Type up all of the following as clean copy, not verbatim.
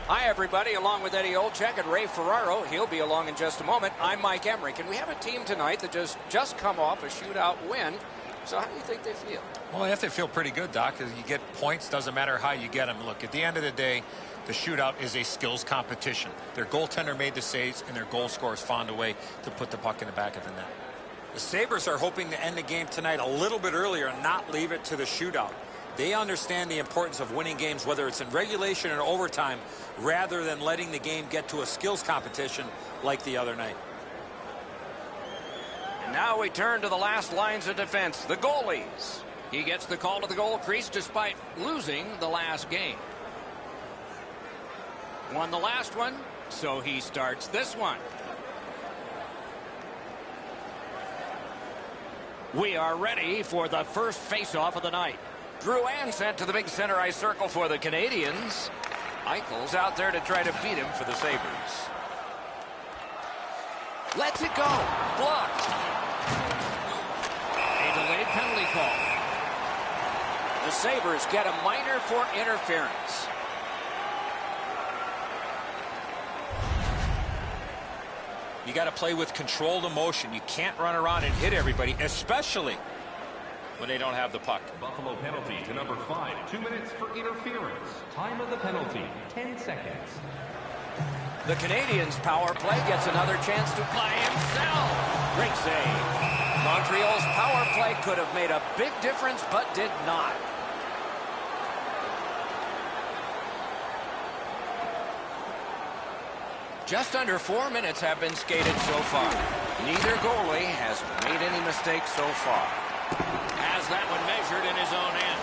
Hi, everybody. Along with Eddie Olczyk and Ray Ferraro. He'll be along in just a moment. I'm Mike Emmerich, and we have a team tonight that just come off a shootout win. So how do you think they feel? Well, I have to feel pretty good, Doc, because you get points. Doesn't matter how you get them. Look, at the end of the day, the shootout is a skills competition. Their goaltender made the saves, and their goal scorers found a way to put the puck in the back of the net. The Sabres are hoping to end the game tonight a little bit earlier and not leave it to the shootout. They understand the importance of winning games, whether it's in regulation or overtime, rather than letting the game get to a skills competition like the other night. And now we turn to the last lines of defense, the goalies. He gets the call to the goal crease despite losing the last game. Won the last one, so he starts this one. We are ready for the first face-off of the night. Drouin sent to the big center ice circle for the Canadiens. Eichel's out there to try to beat him for the Sabres. Lets it go. Blocked. A delayed penalty call. The Sabres get a minor for interference. You got to play with controlled emotion. You can't run around and hit everybody, especially when they don't have the puck. Buffalo penalty to number 5. 2 minutes for interference. Time of the penalty, 10 seconds. The Canadiens' power play gets another chance to play himself. Great save. Montreal's power play could have made a big difference, but did not. Just under 4 minutes have been skated so far. Neither goalie has made any mistakes so far. Has that one measured in his own end.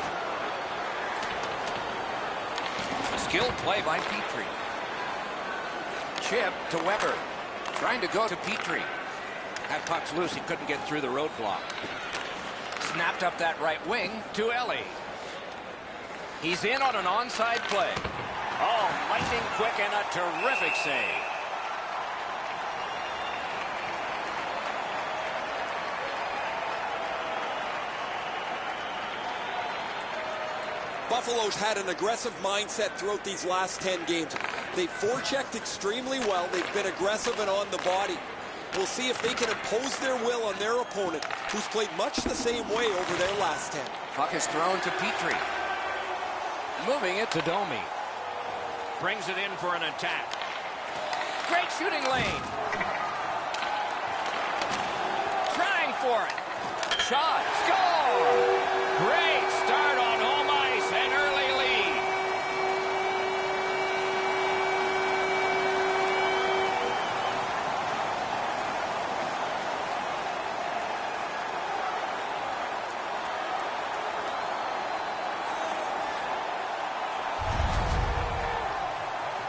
A skilled play by Petrie. Chip to Weber. Trying to go to Petrie. That puck's loose. He couldn't get through the roadblock. Snapped up that right wing to Ellie. He's in on an onside play. Oh, lightning quick and a terrific save. Buffalo's had an aggressive mindset throughout these last 10 games. They've forechecked extremely well. They've been aggressive and on the body. We'll see if they can impose their will on their opponent, who's played much the same way over their last 10. Puck is thrown to Petrie. Moving it to Domi. Brings it in for an attack. Great shooting lane. Trying for it. Shot. Score! Great start on home ice. An early lead.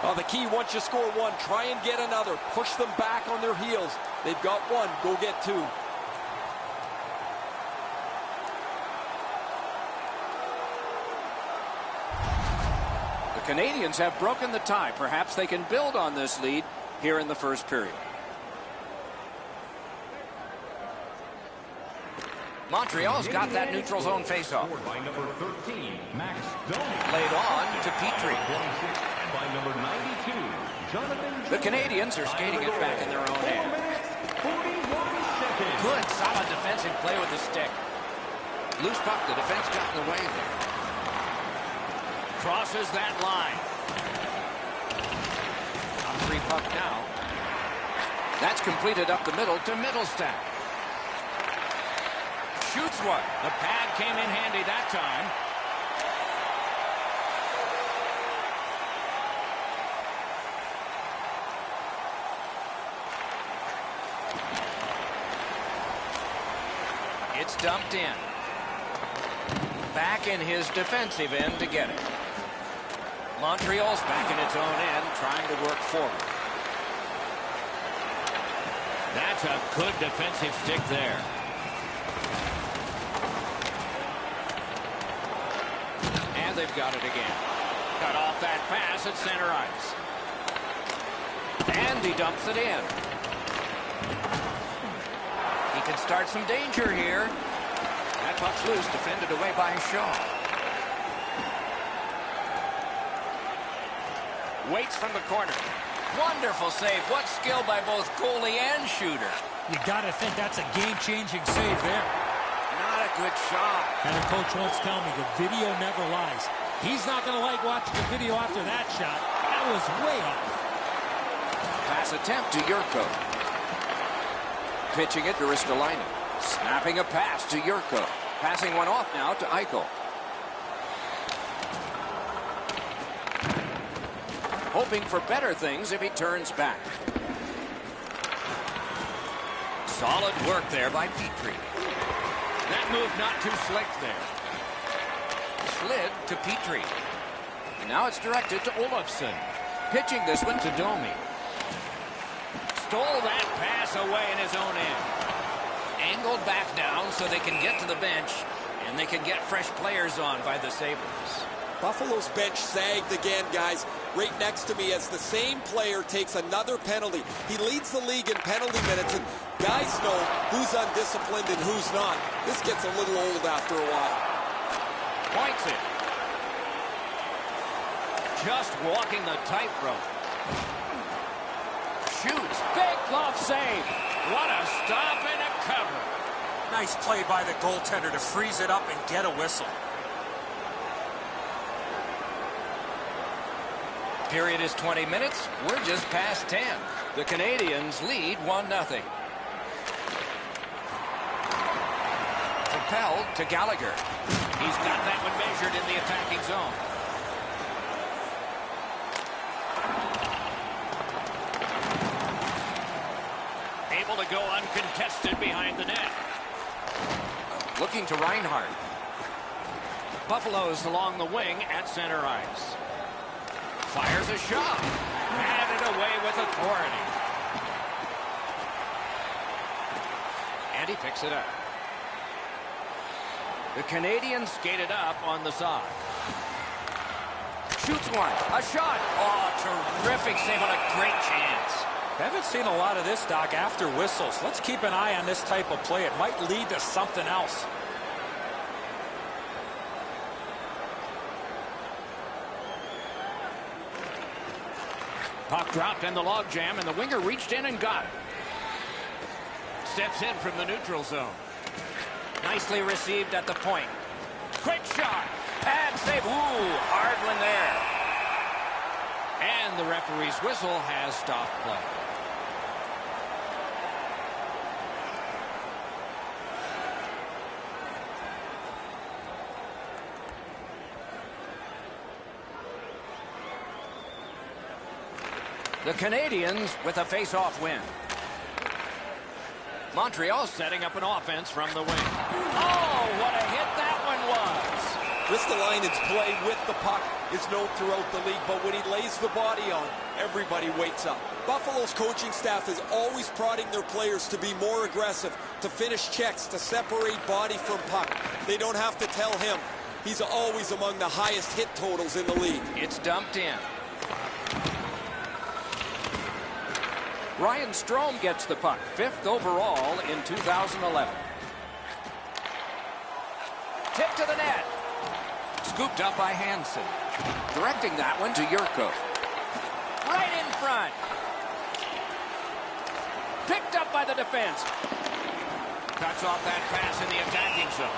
Well, the key, once you score one, try and get another. Push them back on their heels. They've got one. Go get two. The Canadiens have broken the tie. Perhaps they can build on this lead here in the first period. Montreal's got that neutral zone faceoff. By number 13, Max Domi. Laid on to Petrie. By number 92, Jonathan. The Canadiens are skating it back in their own 4 end. minutes, 41 seconds. Good, solid defensive play with the stick. Loose puck, the defense got in the way there. Crosses that line. On free puck now. That's completed up the middle to Middlestat. Shoots one. The pad came in handy that time. It's dumped in. Back in his defensive end to get it. Montreal's back in its own end, trying to work forward. That's a good defensive stick there. And they've got it again. Cut off that pass at center ice. And he dumps it in. He can start some danger here. That puck's loose, defended away by Shaw. Waits from the corner. Wonderful save. What skill by both goalie and shooter. You got to think that's a game-changing save there. Not a good shot. And the coach once told me the video never lies. He's not going to like watching the video after that shot. That was way off. Pass attempt to Yurko. Pitching it to Ristolainen. Snapping a pass to Yurko. Passing one off now to Eichel. Hoping for better things if he turns back. Solid work there by Petrie. That move not too slick there. Slid to Petrie. Now it's directed to Olofsson. Pitching this one to Domi. Stole that pass away in his own end. Angled back down so they can get to the bench, and they can get fresh players on by the Sabres. Buffalo's bench sagged again, guys. Right next to me as the same player takes another penalty. He leads the league in penalty minutes, and guys know who's undisciplined and who's not. This gets a little old after a while. Points it. Just walking the tightrope. Shoots. Big glove save. What a stop and a cover. Nice play by the goaltender to freeze it up and get a whistle. Period is 20 minutes. We're just past 10. The Canadiens lead 1-0. Propelled to Gallagher. He's got that one measured in the attacking zone. Able to go uncontested behind the net. Looking to Reinhart. Buffalo's along the wing at center ice. Fires a shot. Batted away with authority. And he picks it up. The Canadiens skated up on the side. Shoots one. A shot. Oh, terrific save on a great chance. Haven't seen a lot of this, Doc, after whistles. Let's keep an eye on this type of play. It might lead to something else. Puck dropped in the logjam, and the winger reached in and got it. Steps in from the neutral zone. Nicely received at the point. Quick shot. Pad save. Ooh, hard one there. And the referee's whistle has stopped play. The Canadiens with a face-off win. Montreal setting up an offense from the wing. Oh, what a hit that one was. Ristolainen's play with the puck is known throughout the league, but when he lays the body on, everybody waits up. Buffalo's coaching staff is always prodding their players to be more aggressive, to finish checks, to separate body from puck. They don't have to tell him. He's always among the highest hit totals in the league. It's dumped in. Ryan Strome gets the puck, 5th overall in 2011. Tip to the net. Scooped up by Hansen. Directing that one to Yurko. Right in front. Picked up by the defense. Cuts off that pass in the attacking zone.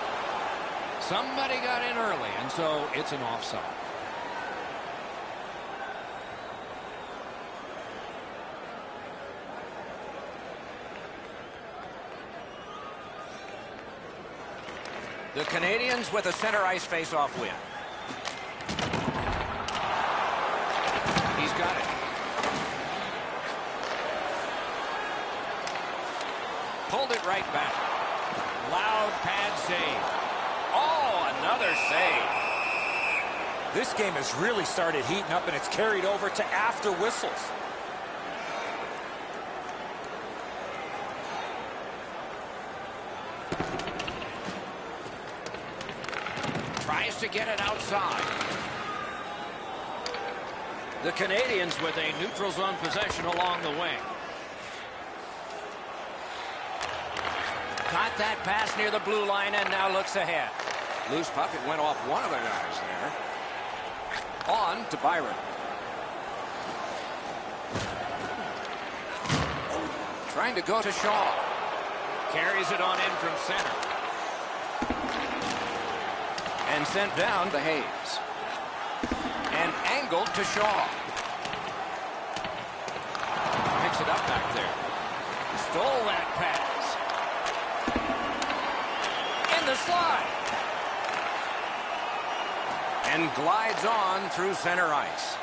Somebody got in early, and so it's an offside. The Canadiens with a center ice face-off win. He's got it. Pulled it right back. Loud pad save. Oh, another save. This game has really started heating up, and it's carried over to after whistles. Tries to get it outside. The Canadiens with a neutral zone possession along the wing. Got that pass near the blue line and now looks ahead. Loose puck. It went off one of the guys there. On to Byron. Trying to go to Shaw. Carries it on in from center. And sent down to Hayes. And angled to Shaw. Picks it up back there. Stole that pass. In the slide. And glides on through center ice.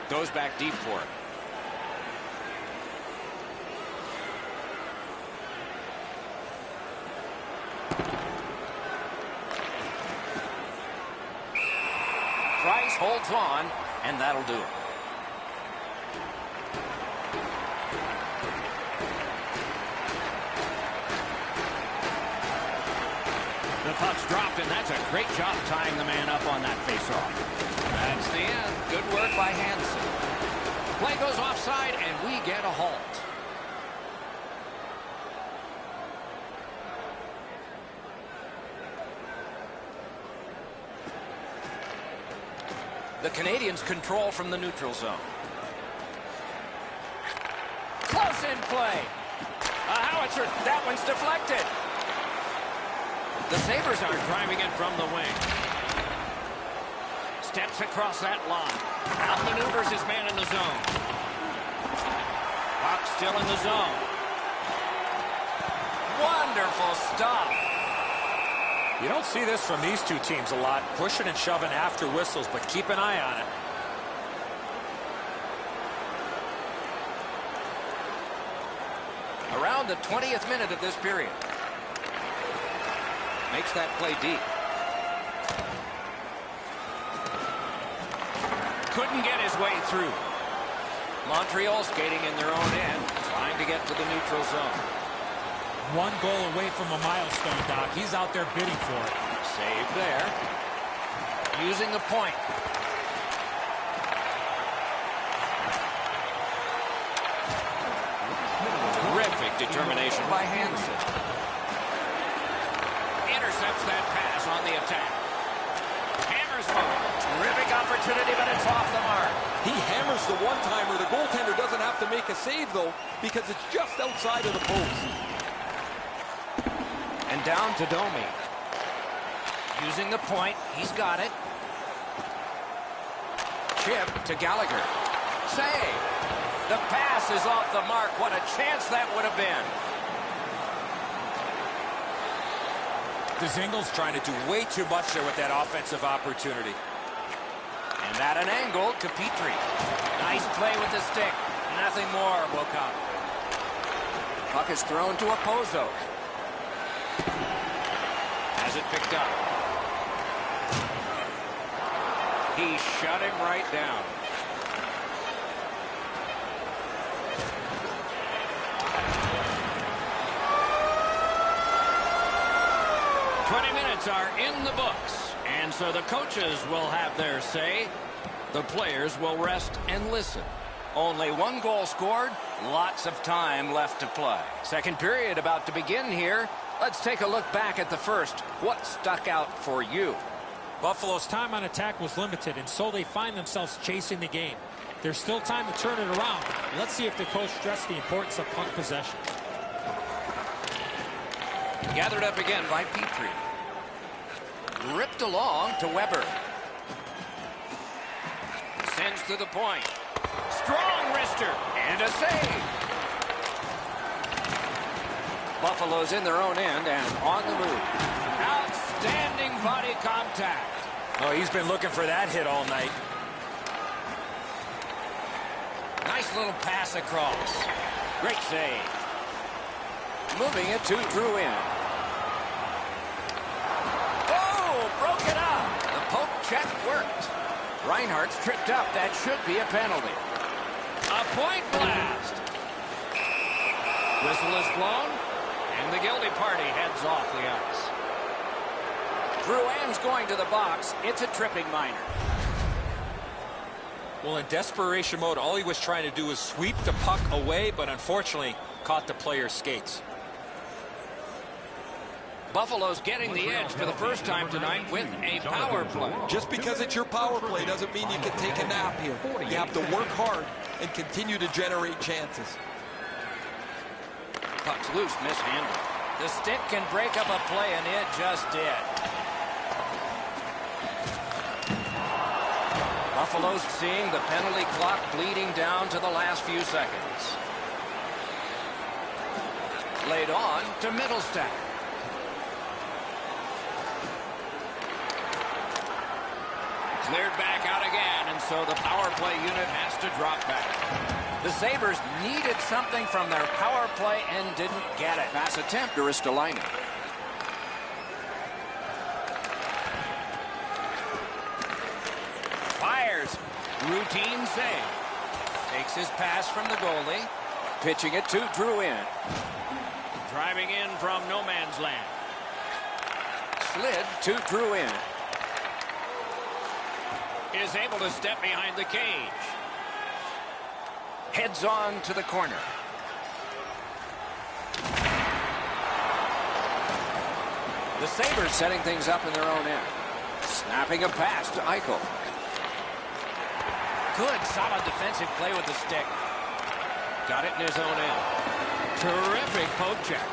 Goes back deep for it. Price holds on, and that'll do it. The puck's dropped, and that's a great job tying the man up on that faceoff. That's the end. Good work by Hansen. Play goes offside, and we get a halt. The Canadiens control from the neutral zone. Close in play. A howitzer. That one's deflected. The Sabres are driving it from the wing. Steps across that line. Outmaneuvers his man in the zone. Puck still in the zone. Wonderful stop. You don't see this from these two teams a lot, pushing and shoving after whistles, but keep an eye on it. Around the 20th minute of this period. Makes that play deep. Couldn't get his way through. Montreal skating in their own end, trying to get to the neutral zone. One goal away from a milestone, Doc. He's out there bidding for it. Save there. Using the point. Terrific determination by Hansen. Intercepts that pass on the attack. Hammers one. Terrific opportunity, but it's off the mark. He hammers the one-timer. The goaltender doesn't have to make a save, though, because it's just outside of the post. And down to Domi. Using the point. He's got it. Chip to Gallagher. Save. The pass is off the mark. What a chance that would have been. Dzingle's trying to do way too much there with that offensive opportunity. And at an angle to Petrie. Nice play with the stick. Nothing more will come. Puck is thrown to Opozo. Has it picked up. He shut him right down. Are in the books, and so the coaches will have their say. The players will rest and listen. Only one goal scored, lots of time left to play. Second period about to begin here. Let's take a look back at the first. What stuck out for you? Buffalo's time on attack was limited, and so they find themselves chasing the game. There's still time to turn it around. Let's see if the coach stressed the importance of puck possession. Gathered up again by Petrie. Ripped along to Weber. Sends to the point. Strong wrister. And a save. Buffalo's in their own end and on the move. Outstanding body contact. Oh, he's been looking for that hit all night. Nice little pass across. Great save. Moving it to Drouin. Broke it up. The poke check worked. Reinhardt's tripped up. That should be a penalty. A point blast. Whistle is blown, and the guilty party heads off the ice. Drouin's going to the box. It's a tripping minor. Well, in desperation mode, all he was trying to do was sweep the puck away, but unfortunately caught the player's skates. Buffalo's getting the edge for the first time tonight with a power play. Just because it's your power play doesn't mean you can take a nap here. You have to work hard and continue to generate chances. Puck's loose, mishandled. The stick can break up a play, and it just did. Buffalo's seeing the penalty clock bleeding down to the last few seconds. Laid on to Middlestat. Cleared back out again, and so the power play unit has to drop back. The Sabres needed something from their power play and didn't get it. Pass attempt to Ristolainen. Fires. Routine save. Takes his pass from the goalie. Pitching it to Drouin. Driving in from no man's land. Slid to Drouin. Is able to step behind the cage. Heads on to the corner. The Sabres setting things up in their own end. Snapping a pass to Eichel. Good, solid defensive play with the stick. Got it in his own end. Terrific poke check.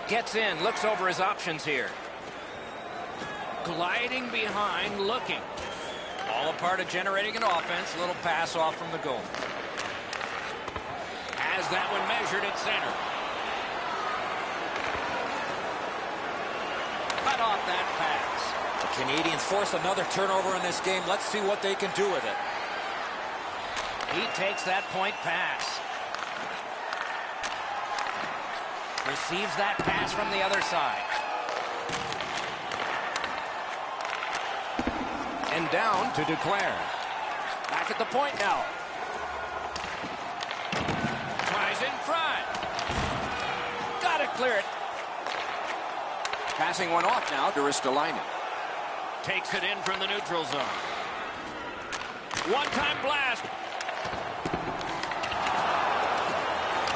Gets in, looks over his options here. Gliding behind, looking. All a part of generating an offense. Little pass off from the goal. Has that one measured at center. Cut off that pass. The Canadiens force another turnover in this game. Let's see what they can do with it. He takes that point pass. Receives that pass from the other side. And down to Duclair. Back at the point now. Tries in front. Gotta clear it. Passing one off now to Ristolainen. Takes it in from the neutral zone. One-time blast.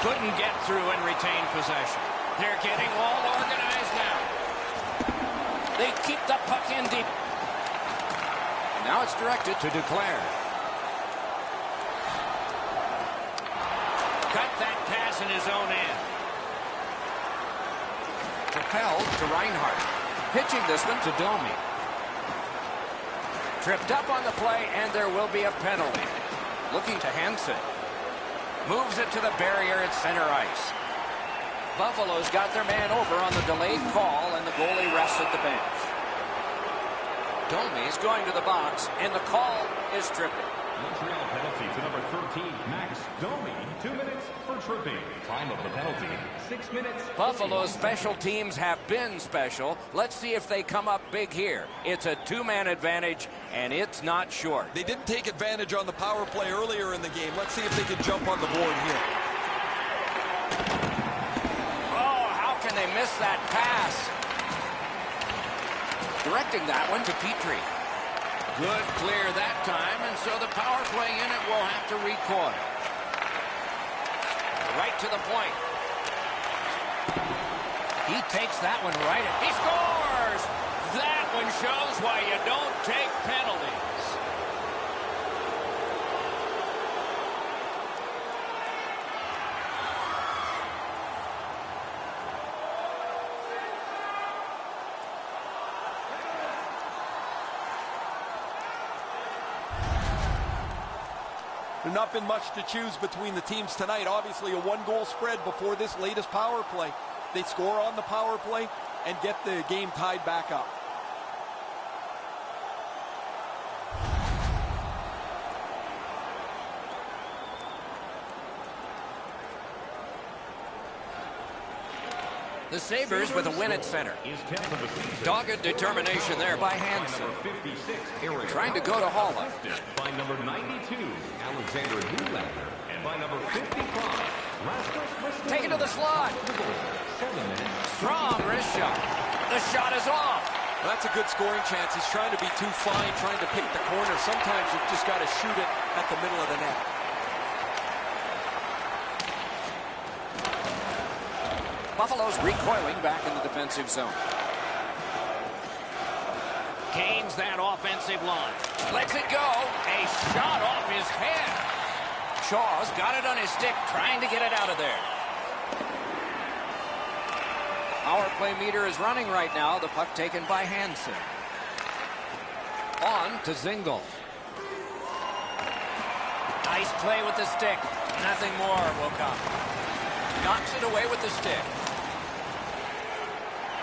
Couldn't get through and retain possession. They're getting all organized now. They keep the puck in deep. And now it's directed to Duclair. Cut that pass in his own end. Propelled to Reinhart. Pitching this one to Domi. Tripped up on the play, and there will be a penalty. Looking to Hansen. Moves it to the barrier at center ice. Buffalo's got their man over on the delayed call, and the goalie rests at the bench. Domi's going to the box, and the call is tripping. Montreal penalty to number 13, Max Domi. 2 minutes for tripping. Time of the penalty, 6 minutes. Buffalo's special teams have been special. Let's see if they come up big here. It's a two-man advantage, and it's not short. They didn't take advantage on the power play earlier in the game. Let's see if they can jump on the board here. Oh, how can they miss that pass? Directing that one to Petrie. Good clear that time, and so the power play unit will have to recoil. Right to the point. He takes that one right. He scores! That one shows why you don't take penalties. There's not been much to choose between the teams tonight. Obviously a one-goal spread before this latest power play. They score on the power play and get the game tied back up. The Sabres with a win at center. Dogged determination there by Hansen. Trying to go to Haula. By number 92, Alexander Nylander. And by number 55, Take it to the slot. Strong wrist shot. The shot is off. That's a good scoring chance. He's trying to be too fine, trying to pick the corner. Sometimes you've just got to shoot it at the middle of the net. Buffalo's recoiling back in the defensive zone. Gains that offensive line. Lets it go. A shot off his head. Shaw's got it on his stick, trying to get it out of there. Power play meter is running right now. The puck taken by Hansen. On to Zingle. Nice play with the stick. Nothing more will come. Knocks it away with the stick.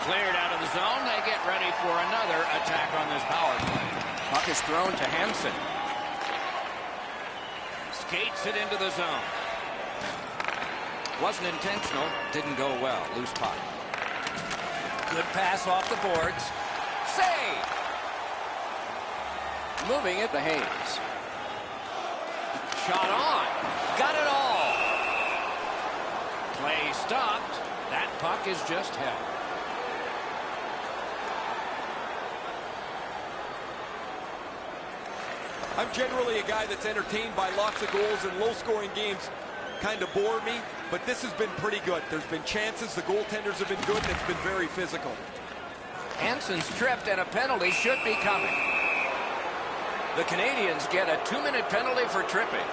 Cleared out of the zone. They get ready for another attack on this power play. Puck is thrown to Hansen. Skates it into the zone. Wasn't intentional. Didn't go well. Loose puck. Good pass off the boards. Save! Moving it to Hayes. Shot on. Got it all. Play stopped. That puck is just held. I'm generally a guy that's entertained by lots of goals, and low-scoring games kind of bore me, but this has been pretty good. There's been chances, the goaltenders have been good, and it's been very physical. Hansen's tripped, and a penalty should be coming. The Canadiens get a 2-minute penalty for tripping.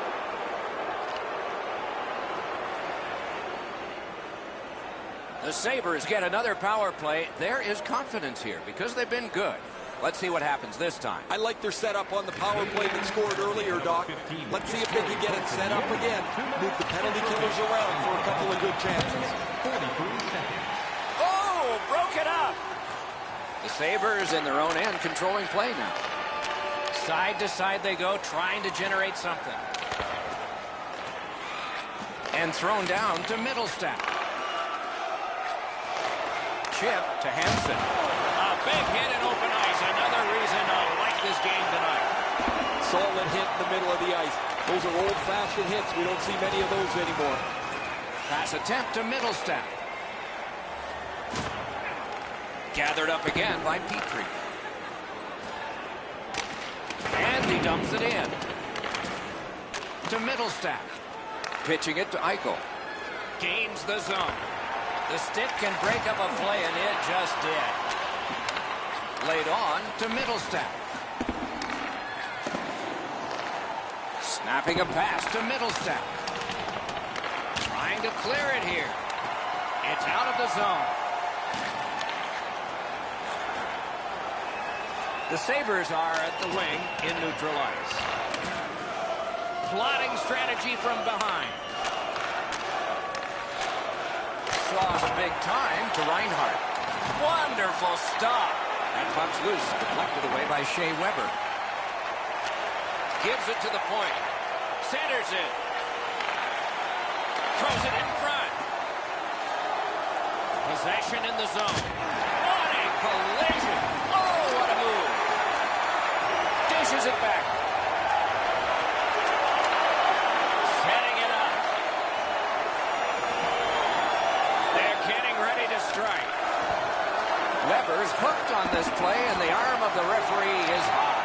The Sabres get another power play. There is confidence here because they've been good. Let's see what happens this time. I like their setup on the power play that scored earlier, Doc. Let's see if they can get it set up again. Move the penalty killers around for a couple of good chances. Oh, broke it up. The Sabres in their own end controlling play now. Side to side they go, trying to generate something. And thrown down to Middlestat. Chip to Hansen. A big hit in open ice. Another reason to like this game tonight. Solid hit in the middle of the ice. Those are old-fashioned hits. We don't see many of those anymore. Pass attempt to Middlestat. Gathered up again by Petrie. And he dumps it in. To Middlestat. Pitching it to Eichel. Gains the zone. The stick can break up a play, and it just did. Laid on to Middlestat. Snapping a pass to Middlestat. Trying to clear it here. It's out of the zone. The Sabres are at the wing in neutral ice. Plotting strategy from behind. Lost big time to Reinhardt. Wonderful stop. That puck's loose, deflected away by Shea Weber. Gives it to the point. Centers it. Throws it in front. Possession in the zone. What a collision. Oh, what a move. Dishes it back. Setting it up. They're getting ready to strike. Weber's hooked on this play, and the arm of the referee is high.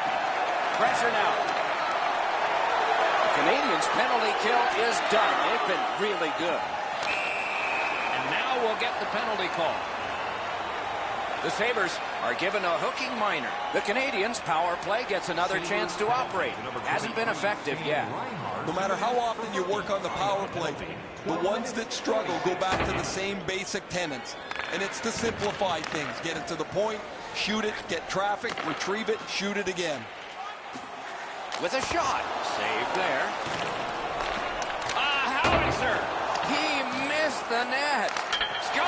Pressure now. The Canadiens' penalty kill is done. They've been really good. And now we'll get the penalty call. The Sabres are given a hooking minor. The Canadiens' power play gets another chance to operate. Hasn't been effective yet. No matter how often you work on the power play, the ones that struggle go back to the same basic tenets. And it's to simplify things. Get it to the point, shoot it, get traffic, retrieve it, shoot it again. With a shot. Saved there. Howitzer. He missed the net. Score!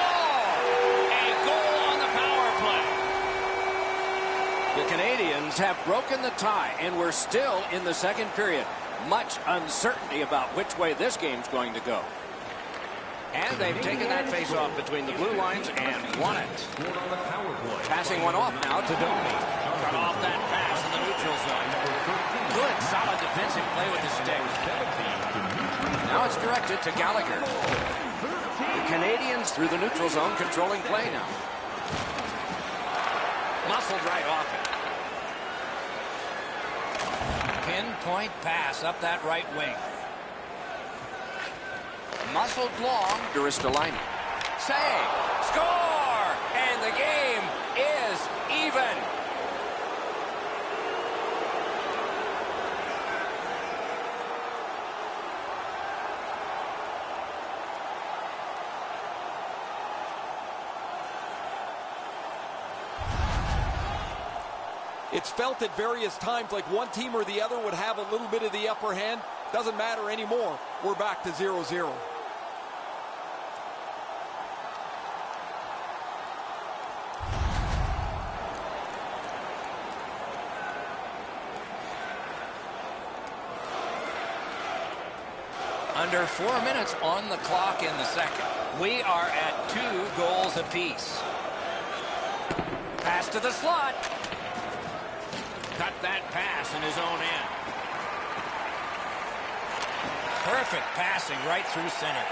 A goal on the power play. The Canadiens have broken the tie, and we're still in the second period. Much uncertainty about which way this game's going to go. And they've taken that face-off between the blue lines and won it. Passing one off now to Domi. Cut off that pass in the neutral zone. Good, solid defensive play with the stick. Now it's directed to Gallagher. The Canadiens through the neutral zone controlling play now. Muscle muscled right off it. Pinpoint pass up that right wing. Muscled long. Ristolainen. Save. Score! And the game is even. It's felt at various times like one team or the other would have a little bit of the upper hand. Doesn't matter anymore. We're back to 0-0. Under 4 minutes on the clock in the second. We are at 2 goals apiece. Pass to the slot. Cut that pass in his own end. Perfect passing right through center.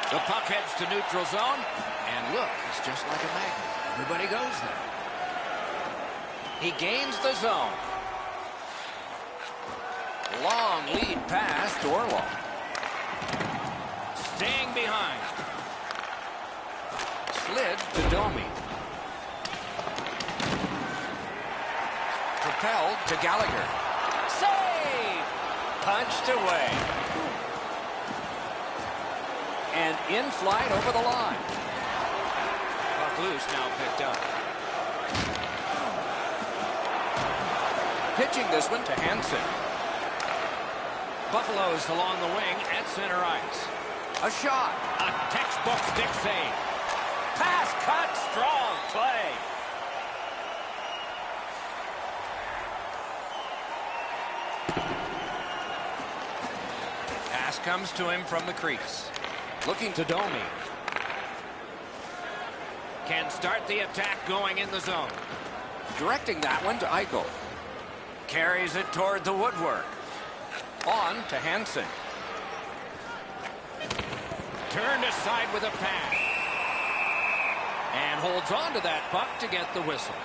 The puck heads to neutral zone. And look, it's just like a magnet. Everybody goes there. He gains the zone. Long lead pass to Orlov. Staying behind. Slid to Domi. Propelled to Gallagher. Save! Punched away. And in flight over the line. Puck loose, now picked up. Pitching this one to Hansen. Buffaloes along the wing at center ice. A shot. A textbook stick save. Pass cut. Strong play. Pass comes to him from the crease. Looking to Domi. Can start the attack going in the zone. Directing that one to Eichel. Carries it toward the woodwork. On to Hansen. Turned aside with a pass. And holds on to that puck to get the whistle.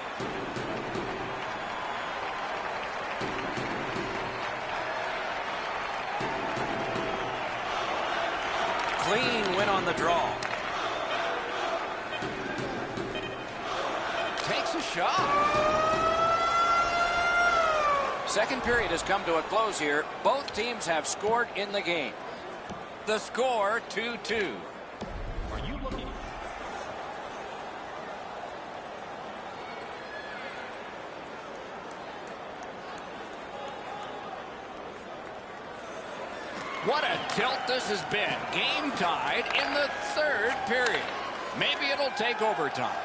Clean win on the draw. Takes a shot. Second period has come to a close here. Both teams have scored in the game. The score 2-2. Are you looking? What a tilt this has been. Game tied in the third period. Maybe it'll take overtime.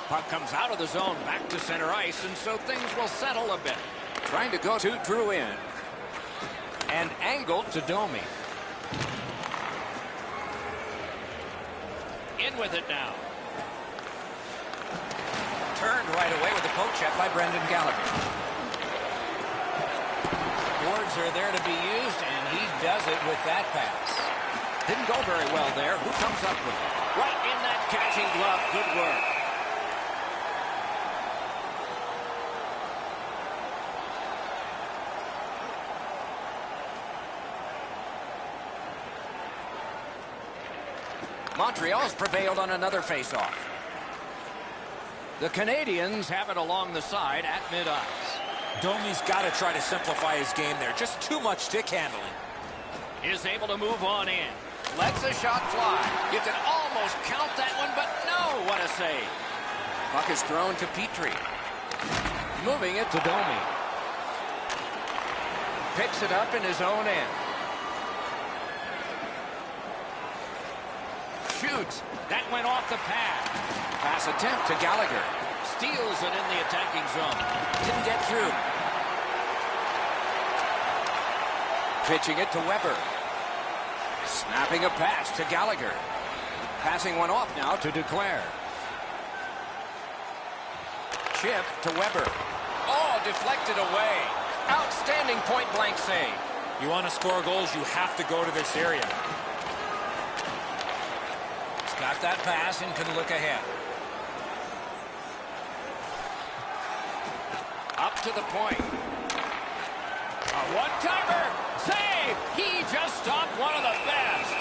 Puck comes out of the zone back to center ice, and so things will settle a bit. Trying to go to Drew in. And angled to Domi. In with it now. Turned right away with a poke check by Brendan Gallagher. Boards are there to be used, and he does it with that pass. Didn't go very well there. Who comes up with it? Right in that catching glove. Good work. Montreal's prevailed on another faceoff. The Canadiens have it along the side at mid-ice. Domi's got to try to simplify his game there. Just too much stick handling. Is able to move on in. Lets a shot fly. You can almost count that one, but no, what a save. Puck is thrown to Petrie. Moving it to Domi. Picks it up in his own end. Shoots. That went off the pad. Pass attempt to Gallagher. Steals it in the attacking zone. Didn't get through. Pitching it to Weber. Snapping a pass to Gallagher. Passing one off now to Duclair. Chip to Weber. Oh, deflected away. Outstanding point-blank save. You want to score goals, you have to go to this area. He's got that pass and can look ahead. to the point. A one-timer. Save! He just stopped one of the best.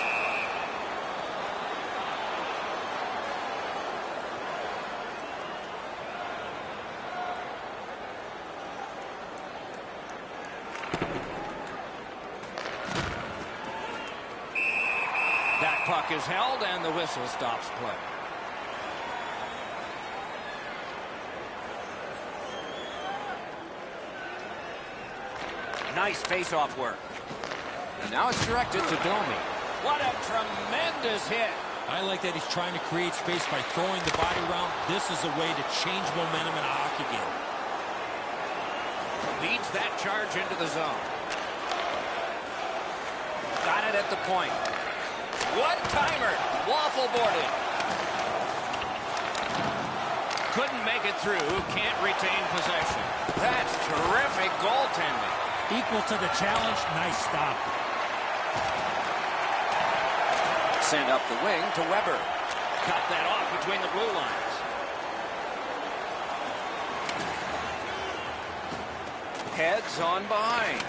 That puck is held, and the whistle stops play. Nice face-off work. And now it's directed to Domi. What a tremendous hit. I like that he's trying to create space by throwing the body around. This is a way to change momentum in a hockey game. Leads that charge into the zone. Got it at the point. One-timer. Waffle boarded. Couldn't make it through. Can't retain possession. That's terrific goaltending. Equal to the challenge. Nice stop. Send up the wing to Weber. Cut that off between the blue lines. Heads on behind.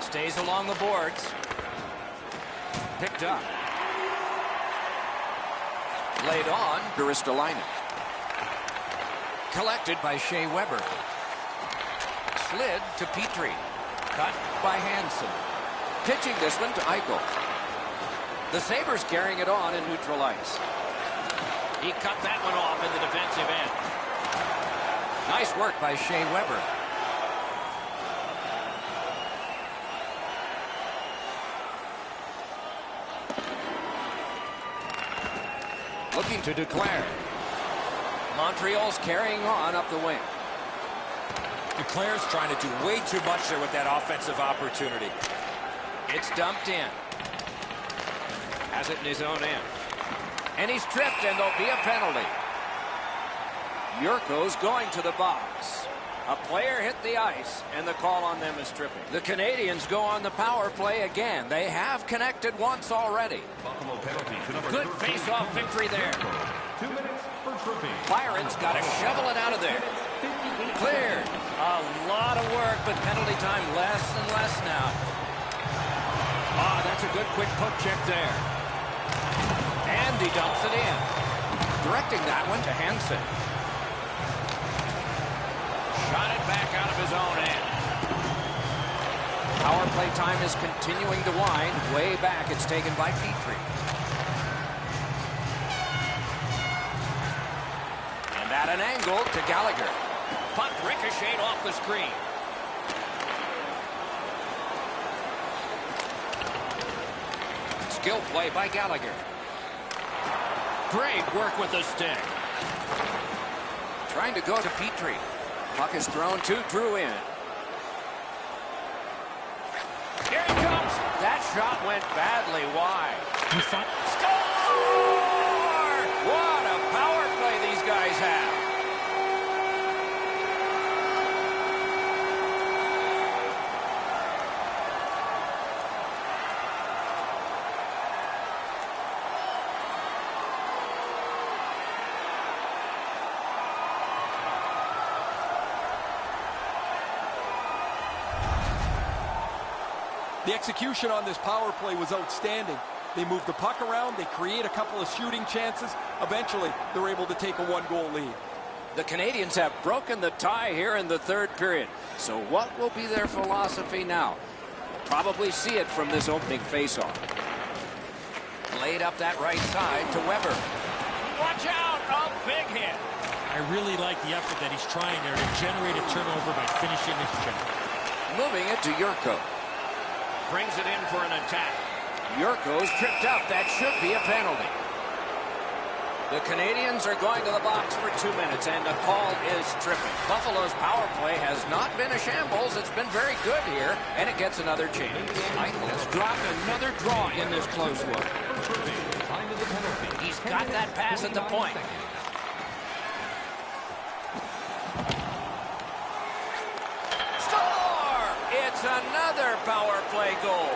Stays along the boards. Picked up. Laid on to Ristolainen. Collected by Shea Weber. Slid to Petrie. Cut by Hansen. Pitching this one to Eichel. The Sabres carrying it on in neutral ice. He cut that one off in the defensive end. Nice work by Shea Weber. Looking to declare. Montreal's carrying on up the wing. Declare's trying to do way too much there with that offensive opportunity. It's dumped in. Has it in his own end. And he's tripped, and there'll be a penalty. Yurko's going to the box. A player hit the ice, and the call on them is tripping. The Canadiens go on the power play again. They have connected once already. Buffalo penalty to number Good 13. face-off victory there. 2 minutes for tripping. Byron's got to shovel it out of there. Cleared. A lot of work, but penalty time less and less now. That's a good quick poke check there. And he dumps it in. Directing that one to Hansen. Shot it back out of his own end. Power play time is continuing to wind. Way back, it's taken by Petrie. And at an angle to Gallagher. Puck ricocheted off the screen. Skill play by Gallagher. Great work with the stick. Trying to go to Petrie. Puck is thrown to Drew in. Here he comes. That shot went badly wide. Score! What a power play these guys have. The execution on this power play was outstanding. They move the puck around, they create a couple of shooting chances. Eventually, they're able to take a one-goal lead. The Canadiens have broken the tie here in the third period. So what will be their philosophy now? Probably see it from this opening faceoff. Laid up that right side to Weber. Watch out! A big hit. I really like the effort that he's trying there to generate a turnover by finishing his check. Moving it to Yurko. Brings it in for an attack. Yurko's tripped up. That should be a penalty. The Canadiens are going to the box for 2 minutes, and the call is tripping. Buffalo's power play has not been a shambles. It's been very good here, and it gets another chance. Eichel has dropped another draw in this close one. He's got that pass at the point. Score! It's another power play goal.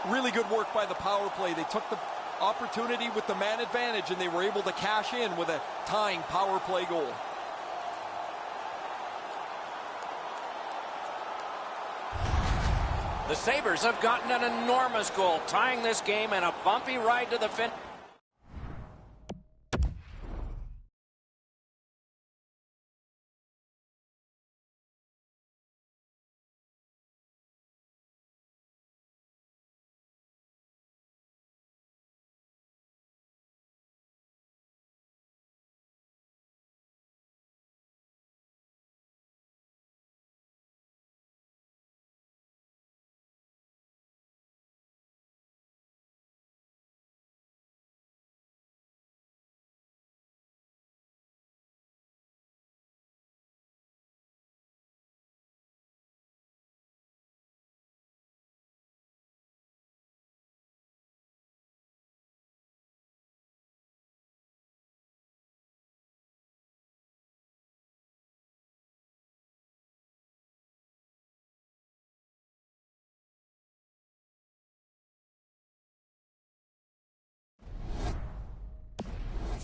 Really good work by the power play. They took the opportunity with the man advantage, and they were able to cash in with a tying power play goal. The Sabres have gotten an enormous goal, tying this game and a bumpy ride to the finish.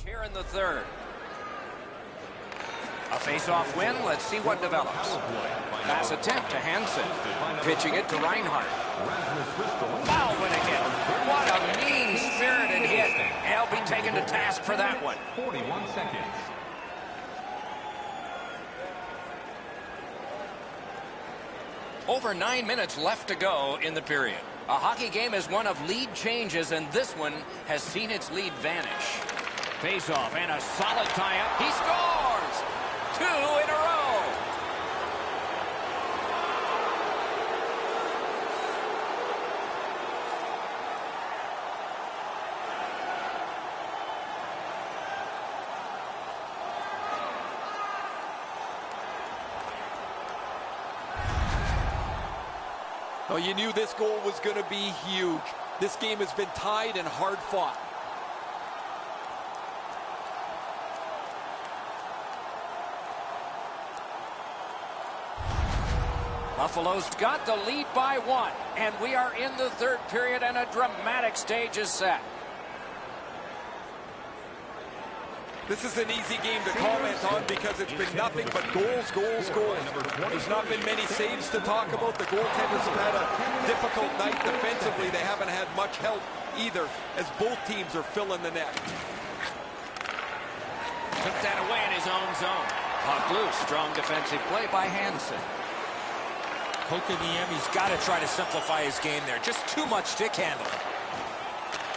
Here in the third. A face-off win. Let's see what develops. Pass attempt to Hansen. Pitching it to Reinhart. Foul went ahead. What a mean-spirited hit. He'll be taken to task for that one. 41 seconds. Over 9 minutes left to go in the period. A hockey game is one of lead changes, and this one has seen its lead vanish. Face-off and a solid tie-up. He scores! 2 in a row. Oh, you knew this goal was going to be huge. This game has been tied and hard fought. Buffalo's got the lead by 1, and we are in the third period, and a dramatic stage is set. This is an easy game to comment on because it's been nothing but goals, goals, goals. There's not been many saves to talk about. The goaltenders have had a difficult night defensively. They haven't had much help either, as both teams are filling the net. Took that away in his own zone. Puck loose. Strong defensive play by Hansen. Kotkaniemi's got to try to simplify his game there. Just too much stick handling.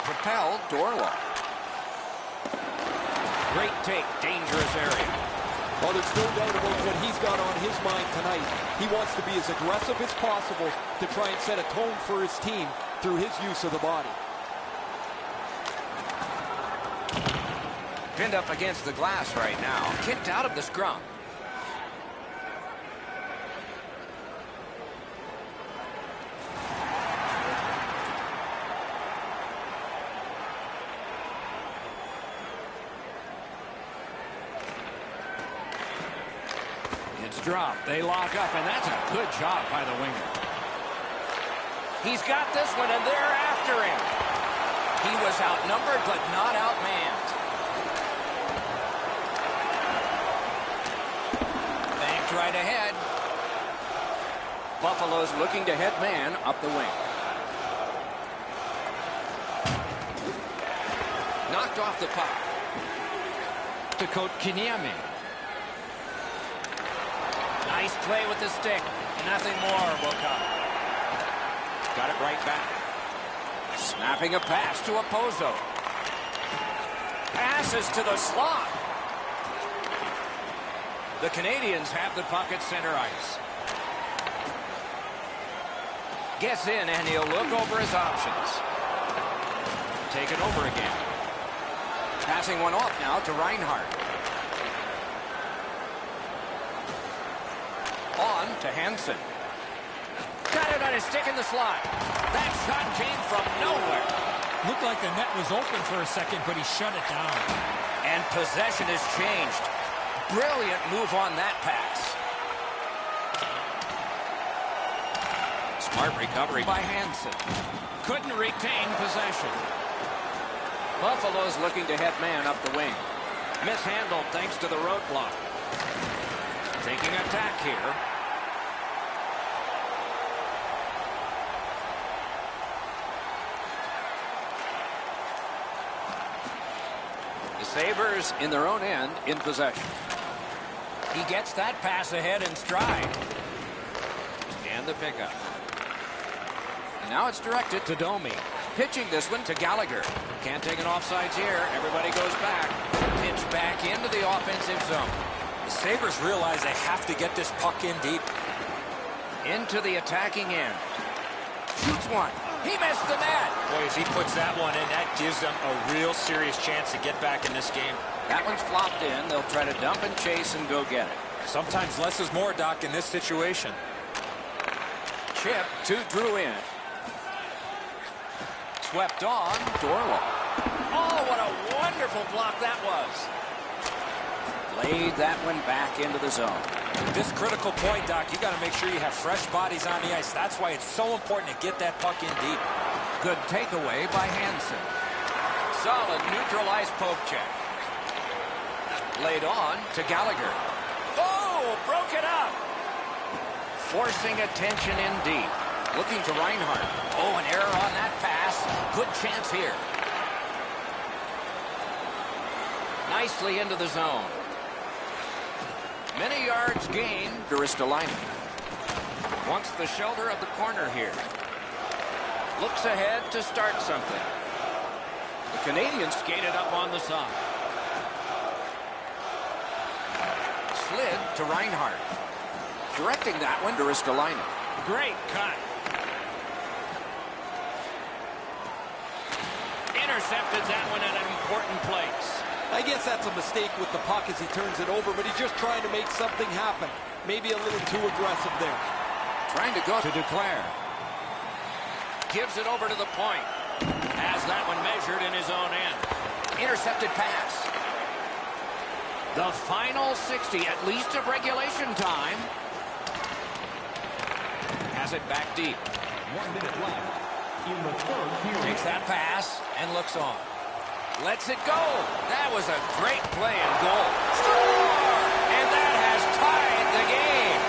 Propelled to Orlov. Great take, dangerous area. Well, there's no doubt about what he's got on his mind tonight. He wants to be as aggressive as possible to try and set a tone for his team through his use of the body. Pinned up against the glass right now. Kicked out of the scrum. Drop. They lock up, and that's a good job by the winger. He's got this one, and they're after him. He was outnumbered, but not outmanned. Banked right ahead. Buffalo's looking to head man up the wing. Knocked off the puck. To Kotkaniemi. Nice play with the stick. Nothing more will come. Got it right back. Snapping a pass to Opozo. Passes to the slot. The Canadiens have the puck at center ice. Gets in, and he'll look over his options. Take it over again. Passing one off now to Reinhart. On to Hansen. Got it on his stick in the slot. That shot came from nowhere. Looked like the net was open for a second, but he shut it down. And possession has changed. Brilliant move on that pass. Smart recovery by Hansen. Couldn't retain possession. Buffalo's looking to head man up the wing. Mishandled thanks to the roadblock. Taking attack here. The Sabres in their own end in possession. He gets that pass ahead in stride. And the pickup. And now it's directed to Domi. Pitching this one to Gallagher. Can't take an offsides here. Everybody goes back. Pitch back into the offensive zone. The Sabres realize they have to get this puck in deep. Into the attacking end. Shoots one. He missed the net. Boy, if he puts that one in, that gives them a real serious chance to get back in this game. That one's flopped in. They'll try to dump and chase and go get it. Sometimes less is more, Doc, in this situation. Chip to Drew in. Swept on. Dorlo. Oh, what a wonderful block that was. Laid that one back into the zone. At this critical point, Doc, you got to make sure you have fresh bodies on the ice. That's why it's so important to get that puck in deep. Good takeaway by Hansen. Solid neutral ice poke check. Laid on to Gallagher. Oh, broke it up. Forcing attention in deep. Looking to Reinhart. Oh, an error on that pass. Good chance here. Nicely into the zone. Many yards gained to Ristolainen. Wants the shelter of the corner here. Looks ahead to start something. The Canadiens skated up on the side. Slid to Reinhart. Directing that one to Ristolainen. Great cut. Intercepted that one at an important place. I guess that's a mistake with the puck as he turns it over, but he's just trying to make something happen. Maybe a little too aggressive there. Trying to go to Duclair. Gives it over to the point. Has that one measured in his own end. Intercepted pass. The final 60, at least of regulation time. Has it back deep. 1 minute left in the third period. Takes that pass and looks on. Lets it go. That was a great play and goal. Score! And that has tied the game.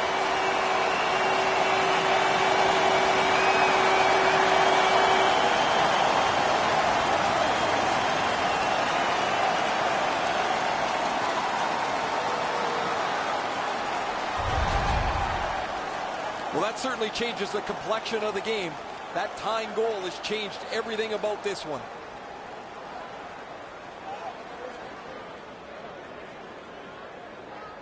Well, that certainly changes the complexion of the game. That tying goal has changed everything about this one.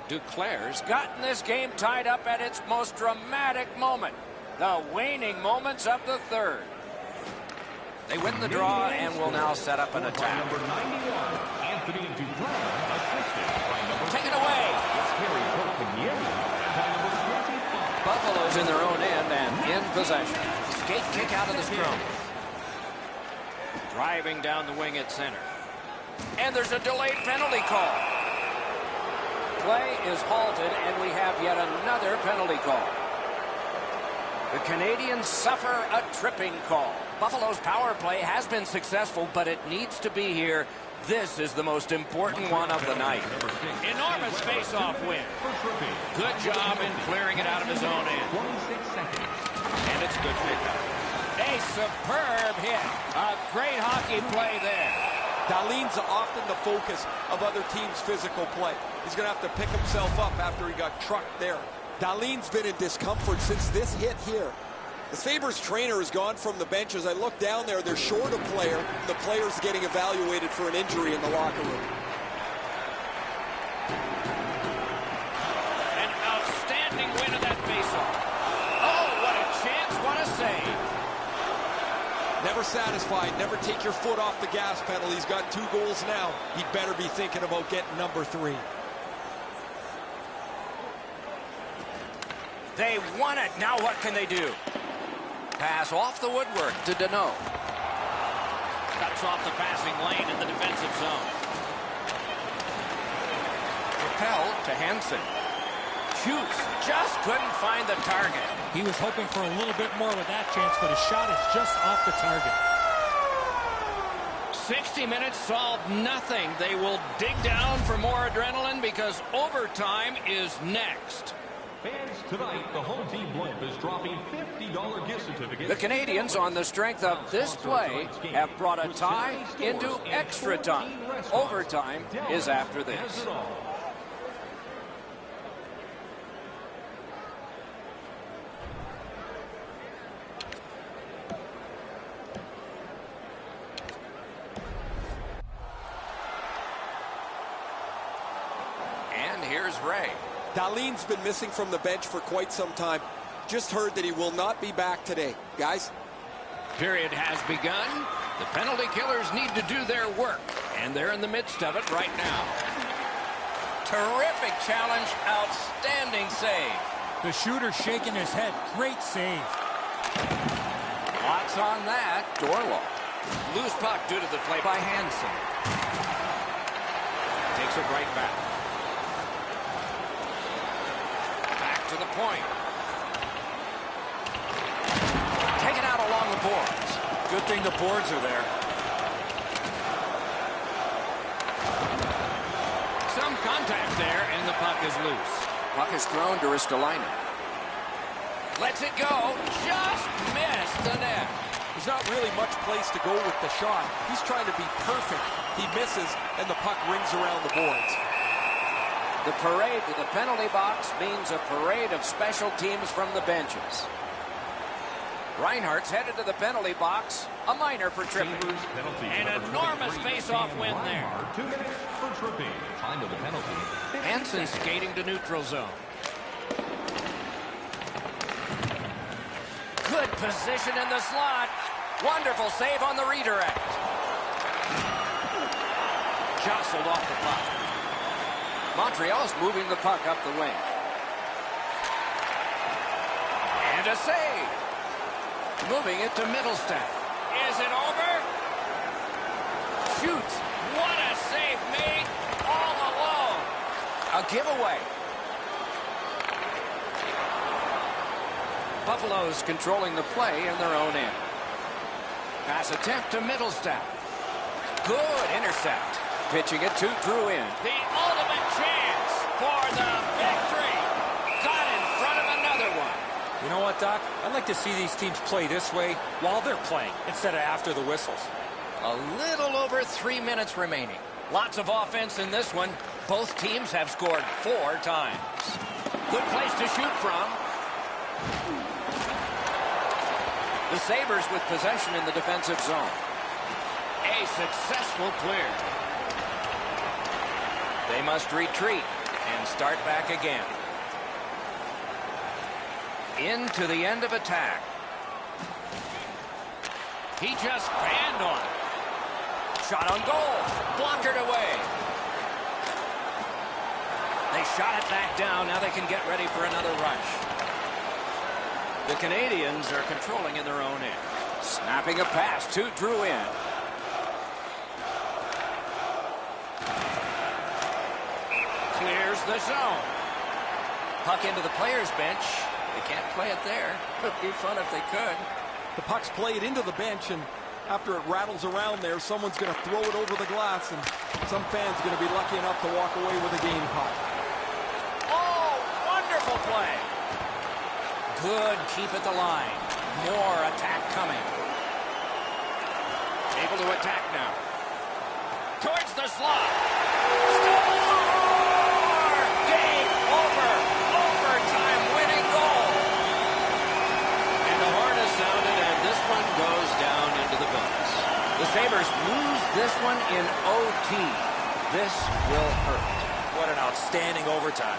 Duclair's gotten this game tied up at its most dramatic moment. The waning moments of the third. They win the draw and will now set up an attack. Number 91, Anthony Duclair, assisted by number Take it away. Buffalo's in their own end and in possession. Skate kick out of the scrum. Driving down the wing at center. And there's a delayed penalty call. Play is halted, and we have yet another penalty call. The Canadiens suffer a tripping call. Buffalo's power play has been successful, but it needs to be here. This is the most important one of the night. Enormous face-off win. Good job in clearing it out of his own end. 26 seconds. And it's a good pickup. A superb hit. A great hockey play there. Dahlin's often the focus of other teams' physical play. He's going to have to pick himself up after he got trucked there. Dahlin's been in discomfort since this hit here. The Sabres trainer has gone from the bench. As I look down there, they're short a player. The player's getting evaluated for an injury in the locker room. An outstanding win of that faceoff. Oh, what a chance, what a save. Never satisfied. Never take your foot off the gas pedal. He's got 2 goals now. He'd better be thinking about getting number 3. They won it. Now what can they do? Pass off the woodwork to Deneau. Cuts off the passing lane in the defensive zone. Propelled to Hansen. shoots. Just couldn't find the target. He was hoping for a little bit more with that chance, but his shot is just off the target. 60 minutes solved nothing. They will dig down for more adrenaline because overtime is next. Fans, tonight, the home team blimp is dropping $50 gift certificates. The Canadiens, on the strength of this play, have brought a tie into extra time. Overtime is after this. And here's Ray. Dahlin's been missing from the bench for quite some time. Just heard that he will not be back today. Guys? Period has begun. The penalty killers need to do their work, and they're in the midst of it right now. Terrific challenge, outstanding save. The shooter shaking his head. Great save. Lots on that. Door lock. Loose puck due to the play by Hansen. Takes it right back. To the point. Taken out along the boards. Good thing the boards are there. Some contact there, and the puck is loose. Puck is thrown to Ristolainen. Lets it go. Just missed the net. There's not really much place to go with the shot. He's trying to be perfect. He misses, and the puck rings around the boards. The parade to the penalty box means a parade of special teams from the benches. Reinhardt's headed to the penalty box. A minor for tripping. An enormous face-off win there. 2 minutes for tripping. Time of the penalty. Hansen skating to neutral zone. Good position in the slot. Wonderful save on the redirect. Jostled off the puck. Montreal's moving the puck up the wing. And a save. Moving it to Middlestat. Is it over? Shoots. What a save made all alone. A giveaway. Buffalo's controlling the play in their own end. Pass attempt to Middlestat. Good intercept. Pitching it to Drouin. The ultimate chance for the victory. Got in front of another one. You know what, Doc? I'd like to see these teams play this way while they're playing instead of after the whistles. A little over 3 minutes remaining. Lots of offense in this one. Both teams have scored 4 times. Good place to shoot from. The Sabres with possession in the defensive zone. A successful clear. They must retreat and start back again. Into the end of attack. He just banned on it. Shot on goal. Blockered away. They shot it back down. Now they can get ready for another rush. The Canadiens are controlling in their own end. Snapping a pass to Drouin. Clears the zone. Puck into the players' bench. They can't play it there. It would be fun if they could. The puck's played into the bench, and after it rattles around there, someone's going to throw it over the glass, and some fans are going to be lucky enough to walk away with a game puck. Oh, wonderful play. Good keep at the line. More attack coming. Able to attack now. Towards the slot. Score! Game over. Overtime winning goal. And the horn is sounded, and this one goes down into the bonus. The Sabres lose this one in OT. This will hurt. What an outstanding overtime.